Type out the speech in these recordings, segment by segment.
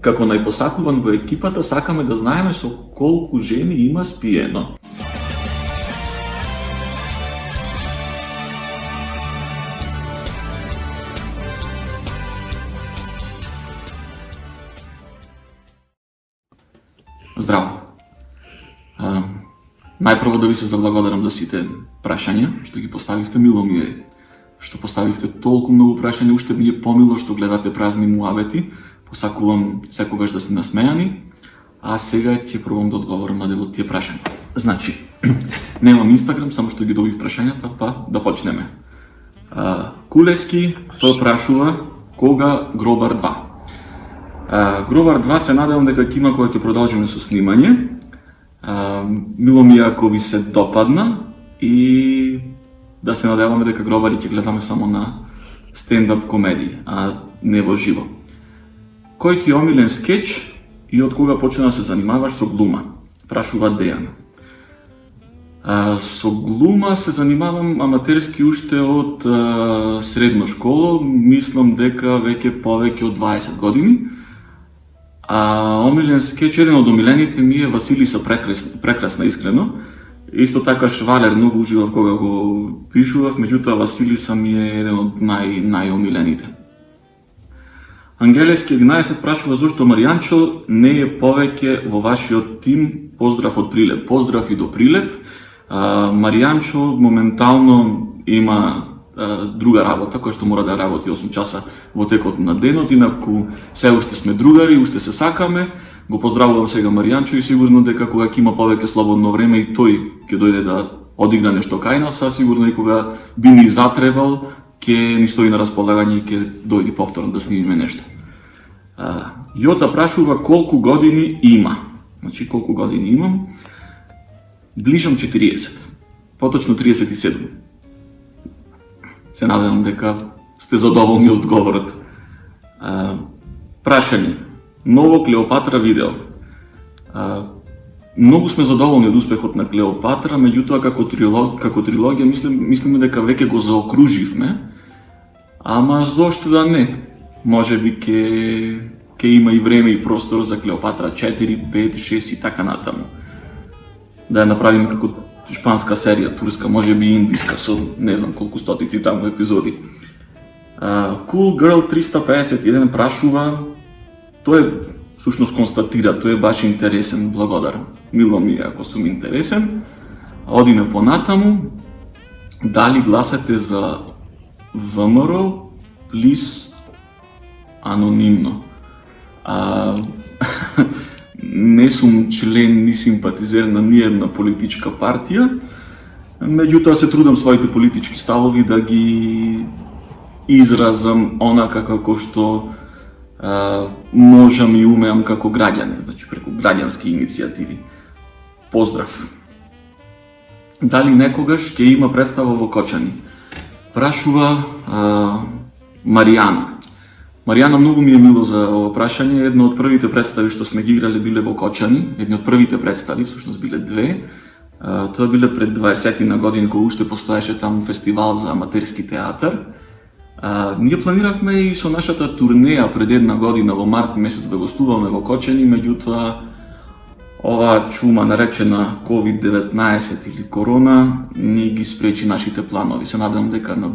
Како најпосакуван во екипата, сакаме да знаеме со колку жени има спиено. Здраво! Најпрво да ви се заблагодарам за сите прашања што ги поставивте. Мило ми е што поставивте толку многу прашања, уште ми е помило што гледате празни муабети. Посакувам секогаш да сте насмејани, а сега ќе пробам да одговорам на дел од тие прашања. Значи, немам Инстаграм, само што ги добив прашањата, па да почнеме. Кулески, тој прашува кога Гробар 2. Гробар 2 се надевам дека ќе има кога ќе продолжиме со снимање. Мило ми е ако ви се допадна и да се надеваме дека Гробари ќе гледаме само на стендап комедии, а не во живо. Кој ти е омилен скеч и од кога почна да се занимаваш со глума? Прашува Дејан. Со глума се занимавам аматерски уште од средно школо, мислам дека веќе повеќе од 20 години. Омилен скеч, еден од омилените ми е Василиса прекрасна, искрено. Исто така Швалер многу уживав кога го пишував, меѓутоа Василиса ми е еден од најомилените. Ангелески 11 прашува зошто Маријанчо не е повеќе во вашиот тим. Поздрав од Прилеп. Поздрав и до Прилеп. Маријанчо моментално има друга работа, која што мора да работи 8 часа во текот на денот, инаку се уште сме другари, уште се сакаме. Го поздравувам сега Маријанчо и сигурно дека кога ќе има повеќе слободно време и тој ќе дојде да одигна нешто кај нас, а сигурно и кога би ни затребал, ќе ни стои на располагање и ќе дојде повторно да снимиме нешто. Јота прашува колку години има. Значи, колку години имам? Ближам 40. Поточно 37. Се надевам дека сте задоволни од одговорот. Прашање. Ново Клеопатра видео. Многу сме задоволни од успехот на Клеопатра, меѓутоа како трилогија мислиме дека веќе го заокруживме, ама зошто да не? Може би ќе има и време и простор за Клеопатра 4, 5, 6 и така натаму. Да ја направиме како шпанска серија, турска, може би индиска, со не знам колку стотици таму епизоди. Cool Girl 351 прашува, тој всушност констатира, тој е баш интересен, благодарам. Мило ми е ако сум интересен. Одиме понатаму. Дали гласате за ВМРО, плиз анонимно? Не сум член ни симпатизер на ниедна политичка партија, меѓутоа се трудам своите политички ставови да ги изразам онака како што можам и умеам како граѓанин, значи преку граѓански иницијативи. Поздрав! Дали некогаш ќе има представа во Кочани? Прашува Маријана. Маријана, многу ми е мило за ово прашање. Едно од првите представи што сме ги играле биле во Кочани. Едни од првите представи, всушност биле две. Тоа биле пред 20 на години, кога уште постоеше таму фестивал за аматерски театар. Ние планиравме и со нашата турнеја пред една година во март месец да гостуваме во Кочани, меѓутоа оваа чума наречена COVID-19 или корона ни ги спречи нашите планови. Се надевам дека на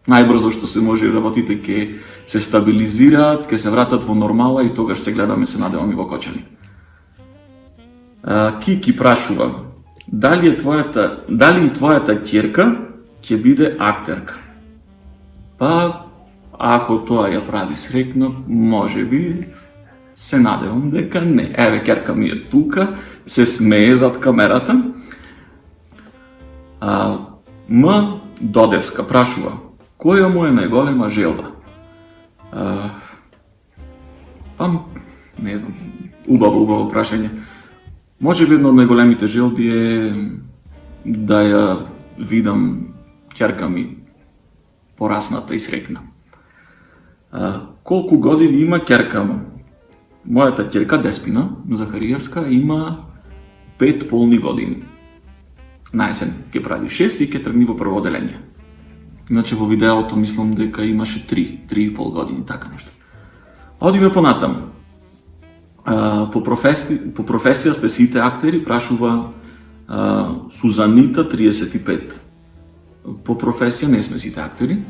најбрзо што се може работите ќе се стабилизираат, ќе се вратат во нормала и тогаш се гледаме, се надевам, и во Кочани. Кики прашува, дали и твојата ќерка ќе биде актерка? Па, ако тоа ја прави срекна, може би, се надевам дека не. Еве, ќерка ми е тука, се смее зад камерата. М. Додевска прашува, која му е најголема желба? Па, не знам, убаво прашање. Може би една од најголемите желби е да ја видам ќерка ми порасната и срекна. Колку години има ќерка му? Мојата ќерка Деспина Захариевска има 5 полни години. На есен ќе прави 6 и ќе тргни во прво оделение. Значи во видеото мислам дека имаше 3,5 години, така нешто. Одиме понатаму. По професија сте сите актери, прашува Сузанита 35. По професија не сме сите актери.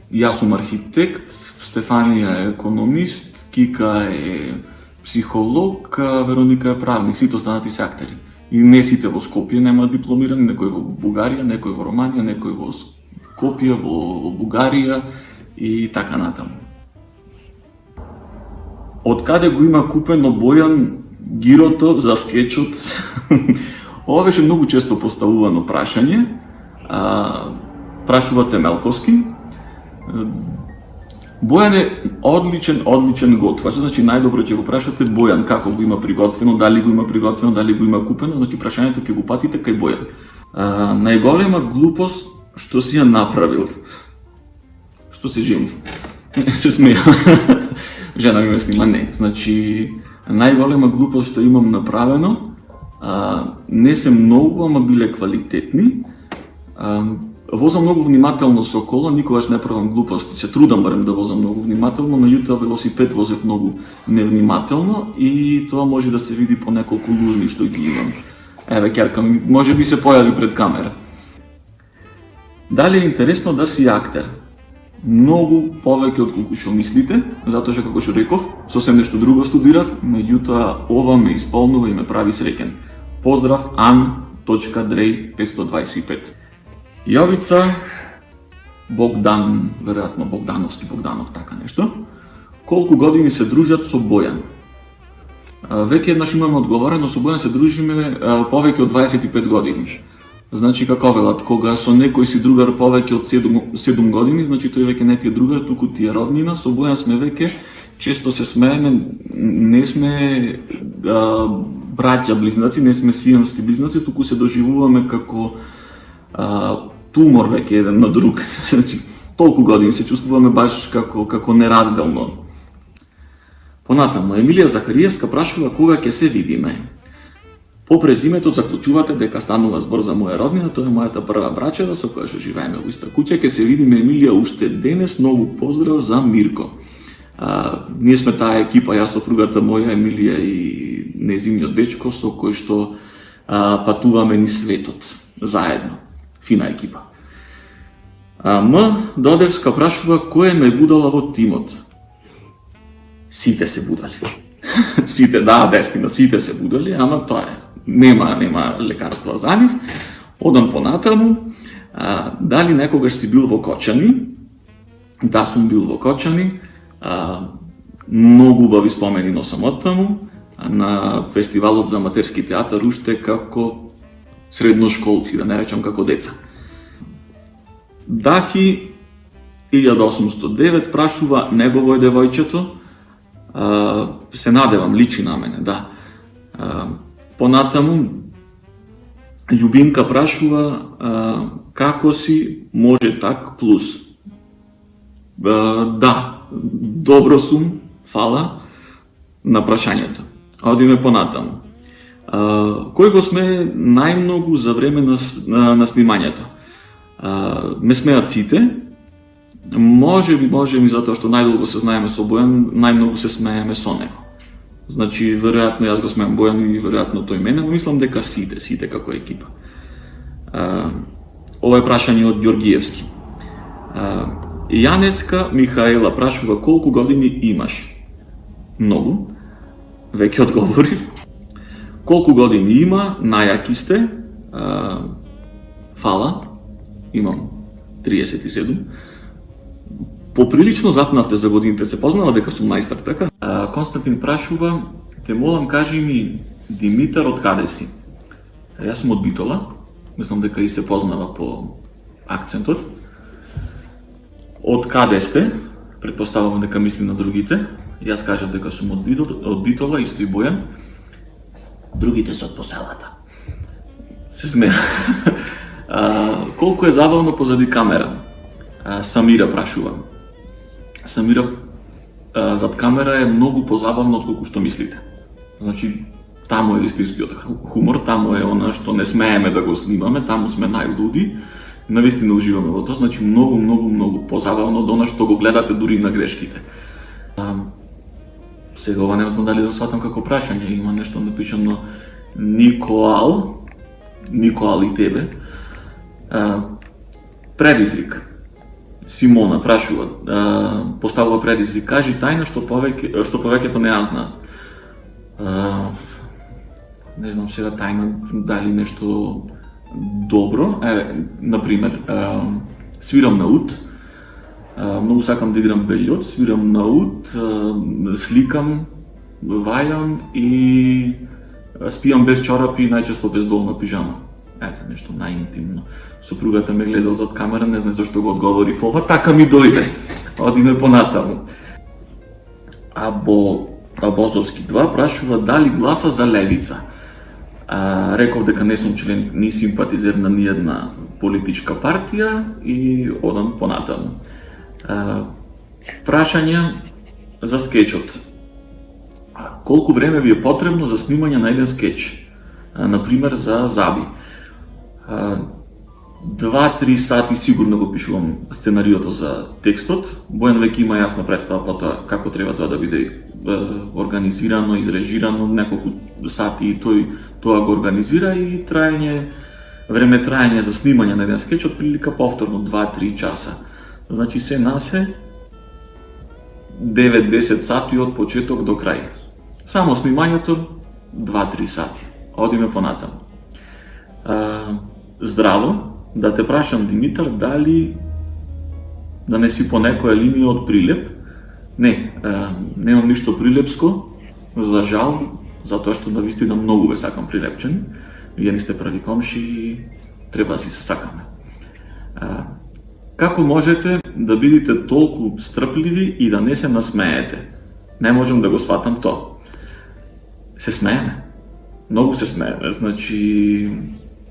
Јас сум архитект, Стефанија е економист, Кика е психолог, Вероника е правник, сите останати се актери. И не сите во Скопје немаат дипломирани, некој во Бугарија, некој во Романија, некој во Скопје, во Бугарија и така натаму. Од каде го има купено Бојан гирото за скечот? Ова беше многу често поставувано прашање. Прашува Темелковски. Бојан е одличен готвач, значи најдобро ќе го прашате Бојан како го има приготвено, дали го има приготвено, дали го има купено, значи прашањето ќе го патите кај Бојан. Најголема глупост што си ја направил? Што се женив? Се смеја. Жена ми ме снима, не. Значи, најголема глупост што имам направено, не се многу, ама биле квалитетни. Возам многу внимателно со кола, никогаш не правам глупости, се трудам барем да возам многу внимателно, меѓутоа велосипед возев многу невнимателно и тоа може да се види по неколку лузни што ги имам. Еве, ќерка ми може би се појави пред камера. Дали е интересно да си актер? Многу повеќе од колку што мислите, затоа што како што реков, сосем нешто друго студирав, меѓутоа ова ме исполнува и ме прави среќен. Поздрав, Ан.Дрей 525. Јовица Богдан, веројатно Богданов, така нешто. Колку години се дружат со Бојан? Веќе еднаш имаме одговорено, со Бојан се дружиме повеќе од 25 години. Значи, како велат, кога со некој си другар повеќе од 7 години, значи тој веќе не ти е другар, туку ти е роднина. Со Бојан сме веќе, често се смееме, не сме браќа близнаци, не сме сиамски близнаци, туку се доживуваме како тумор веќе еден на друг. Значи, толку години се чувствуваме баш како неразделно. Понатаму, Емилија Захариевска прашува кога ќе се видиме. По презимето заклучувате дека станува збор за моја роднина, тоа е мојата прва брачева со која што живееме во иста куќа. Ќе се видиме, Емилија, уште денес. Многу поздрав за Мирко. Ние сме таа екипа, јас сопругата моја Емилија и незиниот дечко со кој што патуваме низ светот заедно. Фина екипа. М. Додевска прашува кој ме будала во тимот. Сите се будали. Сите, да, Деспина, сите се будали, ама тоа е. Нема лекарства за нив. Одам понатаму. Дали некогаш си бил во Кочани? Да, сум бил во Кочани. Многу убави спомени носам од таму. На фестивалот за аматерски театар уште како средношколци, да не речам како деца. Дахи 1809 прашува негово е девојчето. Се надевам, личи на мене, да. Понатаму, Љубинка прашува како си, може так, плюс. Да, добро сум, фала на прашањето. Одиме понатаму. Кој го смее најмногу за време на снимањето? Ме смеат сите. Може би затоа што најдолго се знаеме со Бојан, најмногу се смееме со него. Значи, веројатно јас го смеам Бојан и веројатно тој мене, но мислам дека сите како екипа. Ова е прашање од Ѓоргиевски. Јанеска Михаела прашува колку години имаш? Многу. Веќе одговорив. Колку години има? Најаки сте. Фала. Имам 37. Поприлично запнавте за годините, се познава дека сум најстар, така? Константин прашува, те молам кажи ми, Димитар, од каде си? Јас сум од Битола, мислам дека и се познава по акцентот. Од каде сте? Предпоставувам дека мисли на другите. Јас кажав дека сум од Битола, исто и Бојан. Другите се од поселата. Се смеа. Колку е забавно позади камера? Самира прашува. Самира зад камера е многу позабавно од колку што мислите. Значи, таму е вистинскиот хумор, таму е она што не смееме да го снимаме, таму сме најлуди. Навистина уживаме во тоа, значи многу позабавно од она што го гледате дури на грешките. Сега ова не знам дали да сватам како прашање, има нешто напишано Никоал и тебе. Предизвик. Симона прашува, поставува предизвик, кажи тајна што повеќето не ја знаат. Не знам сега тајна дали нешто добро, например, свирам на ут, многу сакам да играм бельот, свирам на ут, сликам, вајам и спијам без чорапи и најчесто без долна пижама. Ете, нешто најинтимно. Сопругата ме гледа од камера, не знае зашто го одговорив ова, така ми дојде. Одиме понатаму. Бозовски 2 прашува дали гласа за левица. Реков дека не сум член ни симпатизер на ниедна политичка партија и одам понатаму. Прашање за скечот. Колку време ви е потребно за снимање на еден скеч? Например, за Заби. 2-3 сати сигурно го пишувам сценариото за текстот. Бојан веќе има јасна представа по тоа како треба тоа да биде организирано, изрежирано, неколку сати и тој тоа го организира и време траење за снимање на еден скеч отприлика повторно 2-3 часа. Значи се насе 9-10 сати од почеток до крај. Само снимањето 2-3 сати. Одиме понатаму. Здраво, да те прашам, Димитар, дали да не си по некоја линија од Прилеп? Не, немам ништо прилепско, за жал, затоа што навистина многу ве сакам прилепчени. Вие не сте прави комши и треба да си се сакаме. Како можете да бидете толку стрпливи и да не се насмеете? Не можам да го сватам тоа. Се смееме. Многу се смееме, значи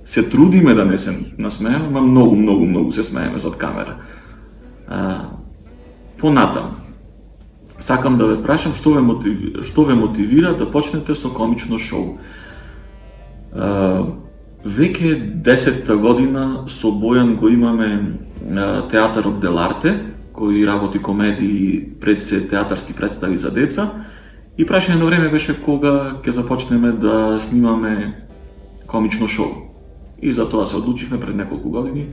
се трудиме да не се насмееме, ама многу се смееме зад камера. Понатаму. Сакам да ве прашам што ве мотивира да почнете со комично шоу. Веќе 10-та година со Бојан го имаме театарот Деларте, кој работи комедии, пред се театарски представи за деца. И прашање на време беше кога ќе започнеме да снимаме комично шоу. И за тоа се одлучивме пред неколку години.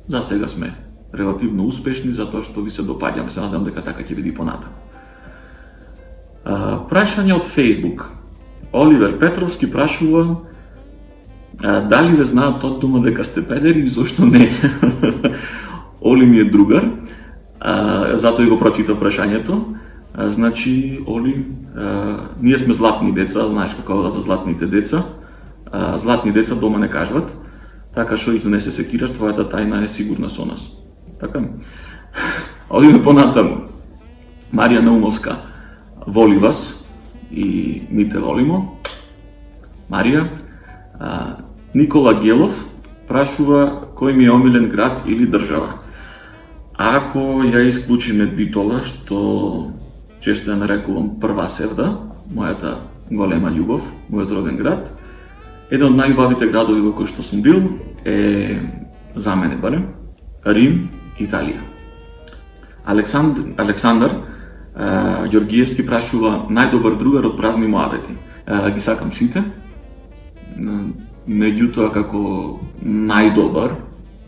За сега сме релативно успешни, затоа што ви се допаѓаме. Се надам дека така ќе биде понатаму. Прашање од Facebook. Оливер Петровски прашува дали ве знаат од дома дека сте педери и зошто не. Оли ми е другар, затоа и го прочитав прашањето. Значи, Оли, ние сме златни деца, знаеш како за златните деца. Златни деца дома не кажуват, така што и не се секираш, твојата тајна е сигурна со нас. Така? Одиме понатаму. Марија Наумовска воли вас и ми те волимо. Марија. Никола Гелов прашува кој ми е омилен град или држава. Ако ја исклучиме Битола, што често ја нарекувам прва севда, мојата голема љубов, мојот роден град, еден од најубавите градови во кој што сум бил е, за мене барем, Рим, Италија. Александар Ѓоргиевски прашува најдобар другар од празни муавети. Ги сакам сите, меѓутоа како најдобар,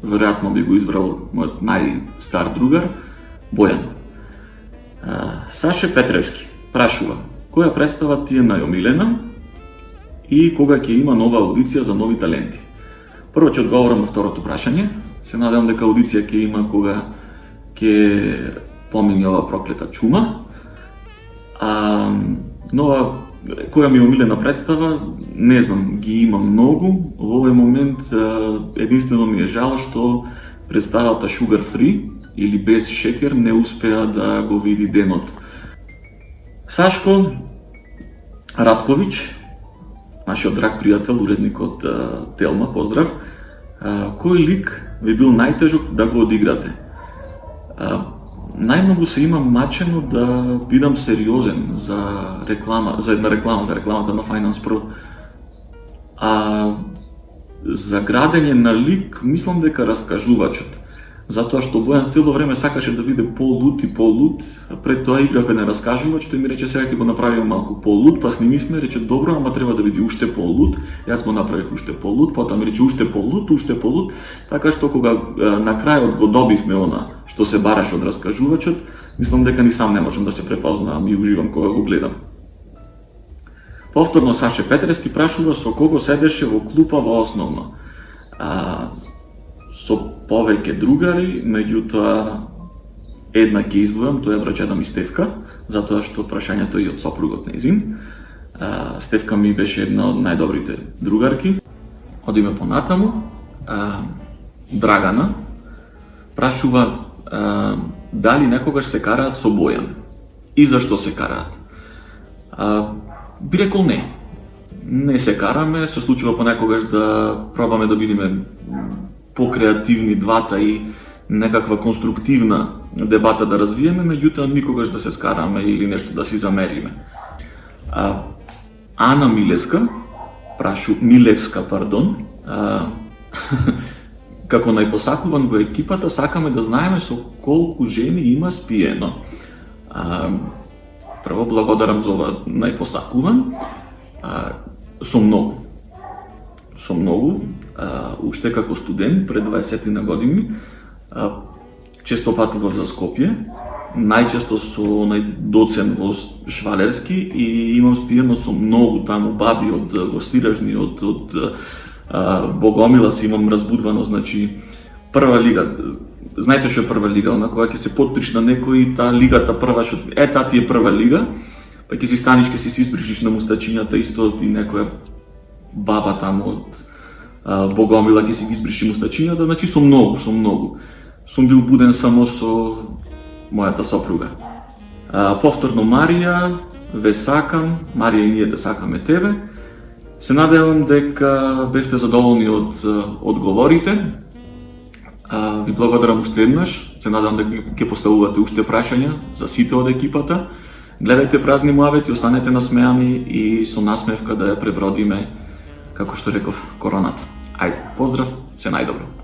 веројатно би го избрал мојот најстар другар, Бојан. Саше Петревски прашува која представа ти е најомилена и кога ќе има нова аудиција за нови таленти. Прво ќе одговорам на второто прашање. Се надевам дека аудиција ќе има кога ќе помине ова проклета чума. Нова која ми е омилена представа, не знам, ги има многу. Во овој момент единствено ми е жал што представата Sugar Free или без шекер не успеа да го види денот. Сашко Рапковиќ, нашиот драг пријател, уредник од Телма, поздрав. Кој лик ви бил најтежок да го одиграте? Најмногу се имам мачено да бидам сериозен за рекламата на Finance Pro. За градење на лик, мислам дека раскажувачот. затоа што Бојан цело време сакаше да биде по-луд и по-луд. Пред тоа играв еден раскажувач, тој ми рече сега ќе го направиме малку по-луд, па снимивме, рече добро, ама треба да биде уште по-луд. Јас го направив уште по-луд, потоа ми рече уште по-луд, така што кога на крајот го добивме она што се бараше од раскажувачот, мислам дека ни сам не можам да се препознавам и уживам кога го гледам. Повторно Саше Петрески прашува со кого седеше во клупа во основно. Со повеќе другари, меѓутоа една ќе издвојам, тоа е браќата ми Стефка, затоа што прашањето е и од сопругот нејзин. Стефка ми беше една од најдобрите другарки. Одиме понатаму. Драгана прашува дали некогаш се караат со Бојан и зашто се караат. Би рекол не. Не се караме, се случува понекогаш да пробаме да бидеме покреативни двата и некаква конструктивна дебата да развиеме, меѓутоа никогаш да се скараме или нешто да си замериме. Ана Милевска, како најпосакуван во екипата, сакаме да знаеме со колку жени има спиено. Прво благодарам за ова најпосакуван. Со многу, уште како студент пред 20 на години, често патував за Скопје, најчесто со онај доцен во Швалерски и имам спиено со многу таму баби од Гостиражни, од Богомила си имам разбудвано, значи прва лига. Знаете што е прва лига, она кога ќе се потпиш на некој и таа лигата прва што таа ти е прва лига, па ќе си станиш, ќе си избришиш на мустачињата исто и некоја баба таму од Богомила ќе си ги избриши мустачињата, значи со многу. Сум бил буден само со мојата сопруга. Повторно Марија, ве сакам, Марија и ние да сакаме тебе. Се надевам дека бевте задоволни од одговорите. Ви благодарам уште еднаш, се надам дека ќе поставувате уште прашања за сите од екипата. Гледајте празни муавети, останете насмеани и со насмевка да ја пребродиме, како што реков, короната. Ајде, поздрав, се најдобро.